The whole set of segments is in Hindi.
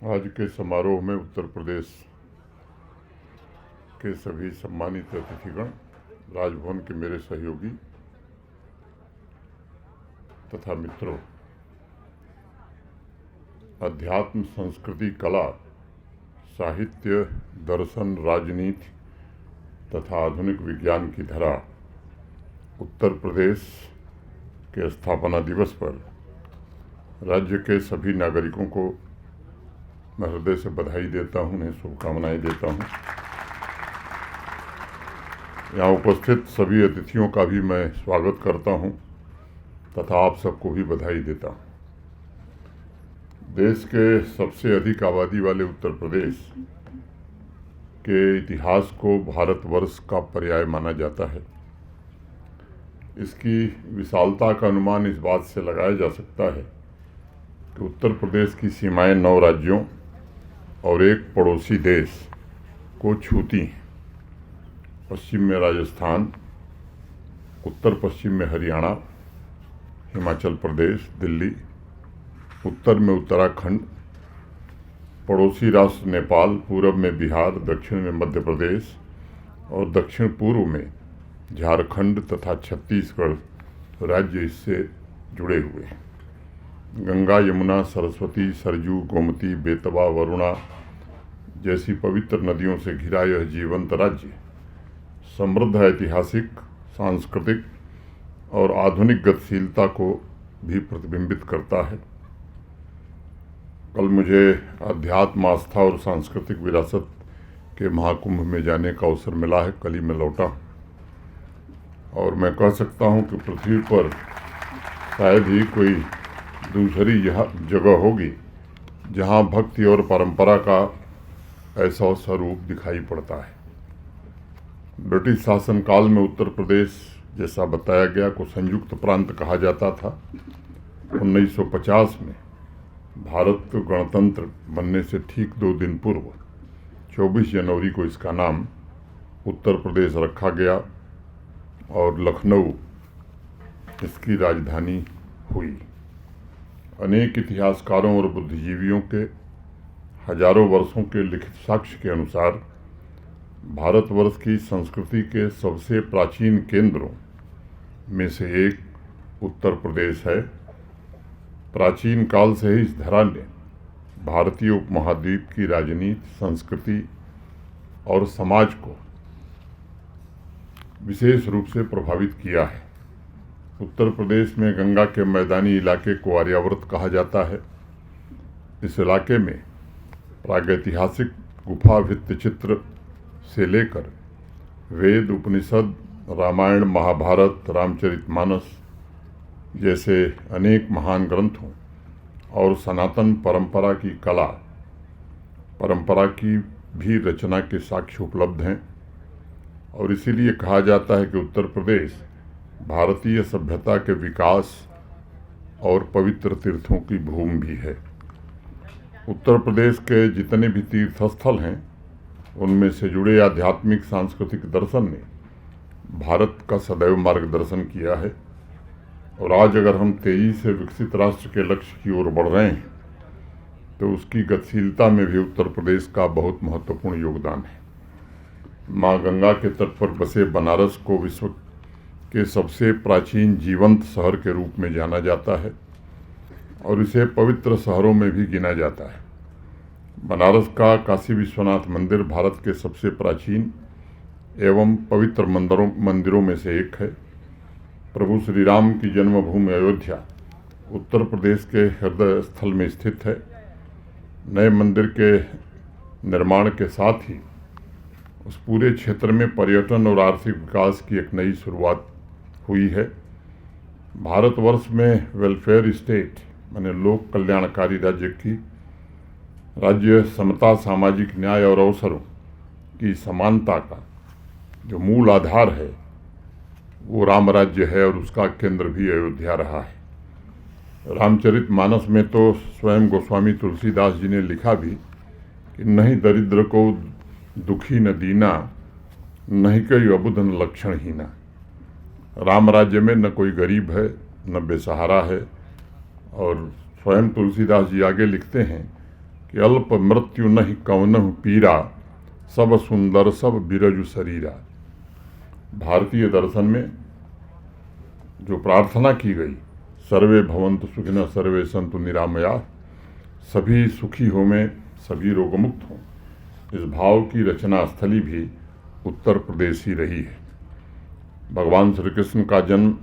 आज के समारोह में उत्तर प्रदेश के सभी सम्मानित अतिथिगण, राजभवन के मेरे सहयोगी तथा मित्रों, अध्यात्म, संस्कृति, कला, साहित्य, दर्शन, राजनीति तथा आधुनिक विज्ञान की धरा उत्तर प्रदेश के स्थापना दिवस पर राज्य के सभी नागरिकों को मैं हृदय से बधाई देता हूं, उन्हें शुभकामनाएं देता हूं। यहाँ उपस्थित सभी अतिथियों का भी मैं स्वागत करता हूं तथा आप सबको भी बधाई देता हूं। देश के सबसे अधिक आबादी वाले उत्तर प्रदेश के इतिहास को भारतवर्ष का पर्याय माना जाता है। इसकी विशालता का अनुमान इस बात से लगाया जा सकता है कि उत्तर प्रदेश की सीमाएं 9 राज्यों और एक पड़ोसी देश को छूती हैं। पश्चिम में राजस्थान, उत्तर पश्चिम में हरियाणा, हिमाचल प्रदेश, दिल्ली, उत्तर में उत्तराखंड, पड़ोसी राष्ट्र नेपाल, पूर्व में बिहार, दक्षिण में मध्य प्रदेश और दक्षिण पूर्व में झारखंड तथा छत्तीसगढ़ राज्य इससे जुड़े हुए हैं। गंगा, यमुना, सरस्वती, सरजू, गोमती, बेतवा, वरुणा जैसी पवित्र नदियों से घिरा यह जीवंत राज्य समृद्ध ऐतिहासिक, सांस्कृतिक और आधुनिक गतिशीलता को भी प्रतिबिंबित करता है। कल मुझे अध्यात्म, आस्था और सांस्कृतिक विरासत के महाकुंभ में जाने का अवसर मिला है। कल ही मैं लौटा और मैं कह सकता हूं कि पृथ्वी पर शायद ही कोई दूसरी यह जगह होगी जहां भक्ति और परंपरा का ऐसा स्वरूप दिखाई पड़ता है। ब्रिटिश शासनकाल में उत्तर प्रदेश, जैसा बताया गया, को संयुक्त प्रांत कहा जाता था। 1950 में भारत गणतंत्र बनने से ठीक 2 दिन पूर्व 24 जनवरी को इसका नाम उत्तर प्रदेश रखा गया और लखनऊ इसकी राजधानी हुई। अनेक इतिहासकारों और बुद्धिजीवियों के हजारों वर्षों के लिखित साक्ष्य के अनुसार भारतवर्ष की संस्कृति के सबसे प्राचीन केंद्रों में से एक उत्तर प्रदेश है। प्राचीन काल से ही इस धरा ने भारतीय उपमहाद्वीप की राजनीति, संस्कृति और समाज को विशेष रूप से प्रभावित किया है। उत्तर प्रदेश में गंगा के मैदानी इलाके को आर्यावर्त कहा जाता है। इस इलाके में प्रागैतिहासिक गुफा भित्तिचित्र से लेकर वेद, उपनिषद, रामायण, महाभारत, रामचरितमानस जैसे अनेक महान ग्रंथों और सनातन परंपरा की कला, परंपरा की भी रचना के साक्ष्य उपलब्ध हैं और इसीलिए कहा जाता है कि उत्तर प्रदेश भारतीय सभ्यता के विकास और पवित्र तीर्थों की भूमि भी है। उत्तर प्रदेश के जितने भी तीर्थ स्थल हैं उनमें से जुड़े आध्यात्मिक, सांस्कृतिक दर्शन ने भारत का सदैव मार्गदर्शन किया है और आज अगर हम तेजी से विकसित राष्ट्र के लक्ष्य की ओर बढ़ रहे हैं तो उसकी गतिशीलता में भी उत्तर प्रदेश का बहुत महत्वपूर्ण योगदान है। माँ गंगा के तट पर बसे बनारस को विश्व के सबसे प्राचीन जीवंत शहर के रूप में जाना जाता है और इसे पवित्र शहरों में भी गिना जाता है। बनारस का काशी विश्वनाथ मंदिर भारत के सबसे प्राचीन एवं पवित्र मंदिरों में से एक है। प्रभु श्री राम की जन्मभूमि अयोध्या उत्तर प्रदेश के हृदय स्थल में स्थित है। नए मंदिर के निर्माण के साथ ही उस पूरे क्षेत्र में पर्यटन और आर्थिक विकास की एक नई शुरुआत हुई है। भारतवर्ष में वेलफेयर स्टेट माने लोक कल्याणकारी राज्य की राज्य समता, सामाजिक न्याय और अवसरों की समानता का जो मूल आधार है वो राम राज्य है और उसका केंद्र भी अयोध्या रहा है। रामचरितमानस में तो स्वयं गोस्वामी तुलसीदास जी ने लिखा भी कि नहीं दरिद्र को दुखी न दीना, नहीं कोई अबुध न लक्षणहीना। राम राज्य में न कोई गरीब है न बेसहारा है। और स्वयं तुलसीदास जी आगे लिखते हैं कि अल्प मृत्यु नहीं कवनहु पीरा, सब सुंदर सब बिरजु शरीरा। भारतीय दर्शन में जो प्रार्थना की गई, सर्वे भवन्तु सुखिनः सर्वे सन्तु निरामया, सभी सुखी हो में सभी रोगमुक्त हों, इस भाव की रचना स्थली भी उत्तर प्रदेश ही रही है। भगवान श्री कृष्ण का जन्म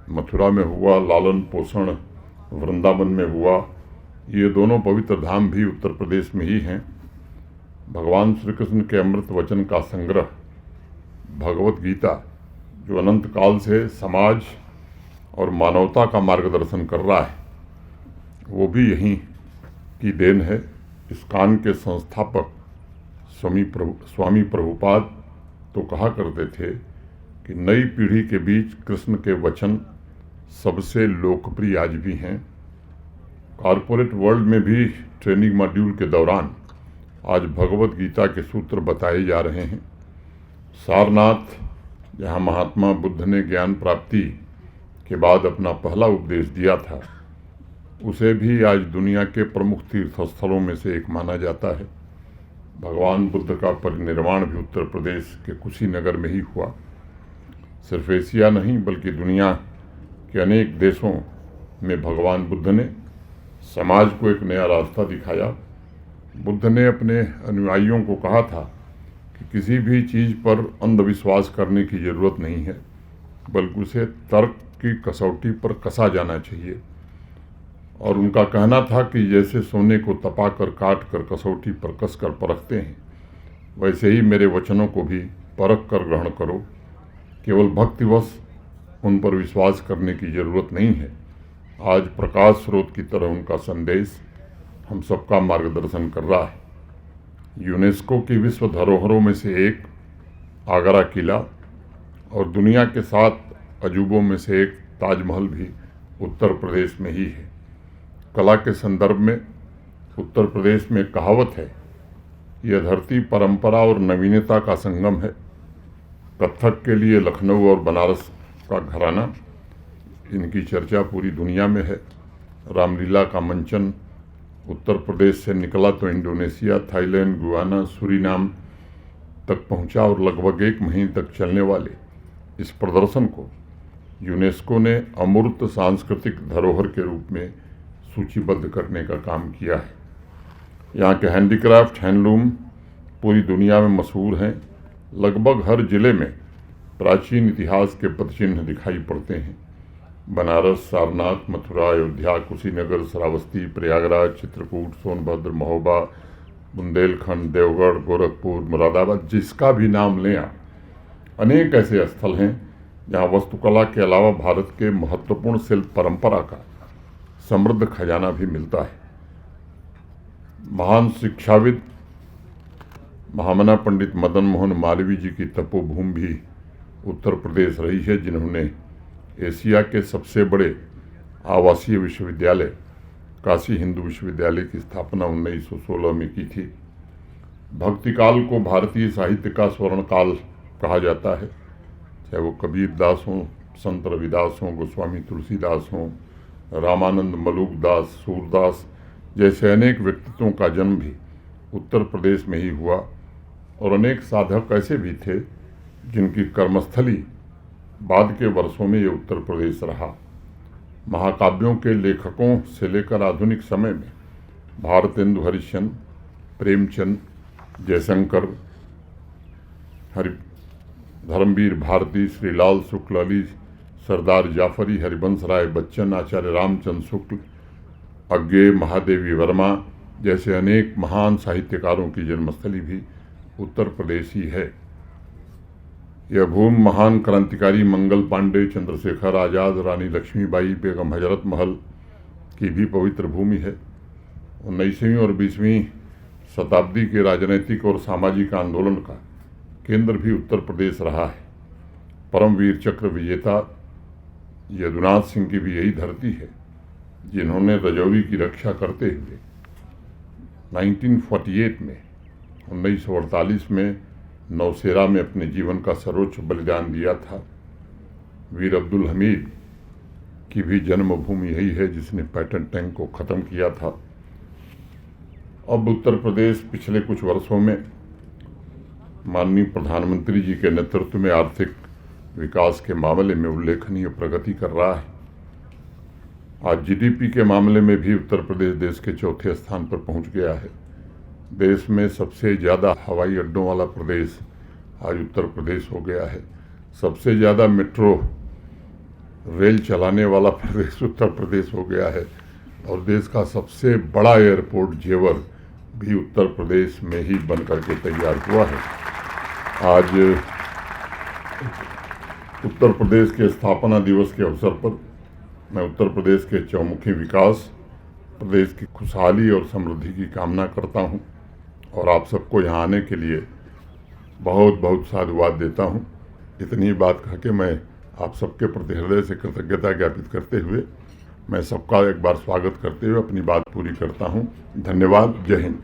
मथुरा में हुआ, लालन पोषण वृंदावन में हुआ, ये दोनों पवित्र धाम भी उत्तर प्रदेश में ही हैं। भगवान श्री कृष्ण के अमृत वचन का संग्रह भगवत गीता, जो अनंत काल से समाज और मानवता का मार्गदर्शन कर रहा है, वो भी यहीं की देन है। इस्कॉन के संस्थापक स्वामी प्रभुपाद तो कहा करते थे कि नई पीढ़ी के बीच कृष्ण के वचन सबसे लोकप्रिय आज भी हैं। कॉरपोरेट वर्ल्ड में भी ट्रेनिंग मॉड्यूल के दौरान आज भगवत गीता के सूत्र बताए जा रहे हैं। सारनाथ, जहाँ महात्मा बुद्ध ने ज्ञान प्राप्ति के बाद अपना पहला उपदेश दिया था, उसे भी आज दुनिया के प्रमुख तीर्थ स्थलों में से एक माना जाता है। भगवान बुद्ध का परिनिर्वाण भी उत्तर प्रदेश के कुशीनगर में ही हुआ। सिर्फ एशिया नहीं बल्कि दुनिया के अनेक देशों में भगवान बुद्ध ने समाज को एक नया रास्ता दिखाया। बुद्ध ने अपने अनुयायियों को कहा था कि किसी भी चीज़ पर अंधविश्वास करने की ज़रूरत नहीं है, बल्कि उसे तर्क की कसौटी पर कसा जाना चाहिए। और उनका कहना था कि जैसे सोने को तपाकर काट कर कसौटी पर कस कर परखते हैं, वैसे ही मेरे वचनों को भी परख कर ग्रहण करो। केवल भक्तिवश उन पर विश्वास करने की ज़रूरत नहीं है। आज प्रकाश स्रोत की तरह उनका संदेश हम सबका मार्गदर्शन कर रहा है। यूनेस्को की विश्व धरोहरों में से एक आगरा किला और दुनिया के 7 अजूबों में से एक ताजमहल भी उत्तर प्रदेश में ही है। कला के संदर्भ में उत्तर प्रदेश में कहावत है, यह धरती परंपरा और नवीनता का संगम है। कथक के लिए लखनऊ और बनारस का घराना, इनकी चर्चा पूरी दुनिया में है। रामलीला का मंचन उत्तर प्रदेश से निकला तो इंडोनेशिया, थाईलैंड, गुयाना, सूरीनाम तक पहुंचा और लगभग 1 महीने तक चलने वाले इस प्रदर्शन को यूनेस्को ने अमूर्त सांस्कृतिक धरोहर के रूप में सूचीबद्ध करने का काम किया है। यहाँ के हैंडीक्राफ्ट, हैंडलूम पूरी दुनिया में मशहूर हैं। लगभग हर जिले में प्राचीन इतिहास के पदचिन्ह दिखाई पड़ते हैं। बनारस, सारनाथ, मथुरा, अयोध्या, कुशीनगर, श्रावस्ती, प्रयागराज, चित्रकूट, सोनभद्र, महोबा, बुंदेलखंड, देवगढ़, गोरखपुर, मुरादाबाद, जिसका भी नाम लें आप, अनेक ऐसे स्थल हैं जहाँ वास्तुकला के अलावा भारत के महत्वपूर्ण शिल्प परंपरा का समृद्ध खजाना भी मिलता है। महान शिक्षाविद महामना पंडित मदन मोहन मालवीय जी की तपोभूमि भी उत्तर प्रदेश रही है, जिन्होंने एशिया के सबसे बड़े आवासीय विश्वविद्यालय काशी हिंदू विश्वविद्यालय की स्थापना 1916 में की थी। भक्तिकाल को भारतीय साहित्य का स्वर्ण काल कहा जाता है, चाहे वो कबीर दास हों, संत रविदास हों, गोस्वामी तुलसीदास हों, रामानंद, मलुक दास, सूरदास जैसे अनेक व्यक्तित्वों का जन्म भी उत्तर प्रदेश में ही हुआ। और अनेक साधक ऐसे भी थे जिनकी कर्मस्थली बाद के वर्षों में ये उत्तर प्रदेश रहा। महाकाव्यों के लेखकों से लेकर आधुनिक समय में भारतेंदु हरिश्चंद्र, प्रेमचंद, जयशंकर, धर्मवीर भारती, श्रीलाल शुक्ल, अली सरदार जाफरी, हरिवंश राय बच्चन, आचार्य रामचंद्र शुक्ल, अज्ञेय महादेवी वर्मा जैसे अनेक महान साहित्यकारों की जन्मस्थली भी उत्तर प्रदेश ही है। यह भूमि महान क्रांतिकारी मंगल पांडे, चंद्रशेखर आज़ाद, रानी लक्ष्मीबाई, बेगम हजरत महल की भी पवित्र भूमि है। 19वीं और 20वीं शताब्दी के राजनीतिक और सामाजिक आंदोलन का केंद्र भी उत्तर प्रदेश रहा है। परमवीर चक्र विजेता यदुनाथ सिंह की भी यही धरती है, जिन्होंने रजौरी की रक्षा करते हुए 1948 में 1948 में नौशेरा में अपने जीवन का सर्वोच्च बलिदान दिया था। वीर अब्दुल हमीद की भी जन्मभूमि यही है, जिसने पैटर्न टैंक को ख़त्म किया था। अब उत्तर प्रदेश पिछले कुछ वर्षों में माननीय प्रधानमंत्री जी के नेतृत्व में आर्थिक विकास के मामले में उल्लेखनीय प्रगति कर रहा है। आज जीडीपी के मामले में भी उत्तर प्रदेश देश के चौथे स्थान पर पहुंच गया है। देश में सबसे ज़्यादा हवाई अड्डों वाला प्रदेश आज उत्तर प्रदेश हो गया है। सबसे ज़्यादा मेट्रो रेल चलाने वाला प्रदेश उत्तर प्रदेश हो गया है और देश का सबसे बड़ा एयरपोर्ट जेवर भी उत्तर प्रदेश में ही बन करके तैयार हुआ है। आज उत्तर प्रदेश के स्थापना दिवस के अवसर पर मैं उत्तर प्रदेश के चौमुखी विकास, प्रदेश की खुशहाली और समृद्धि की कामना करता हूं और आप सबको यहाँ आने के लिए बहुत बहुत साधुवाद देता हूं। इतनी बात कह के मैं आप सबके प्रति हृदय से कृतज्ञता ज्ञापित करते हुए मैं सबका एक बार स्वागत करते हुए अपनी बात पूरी करता हूं। धन्यवाद। जय हिंद।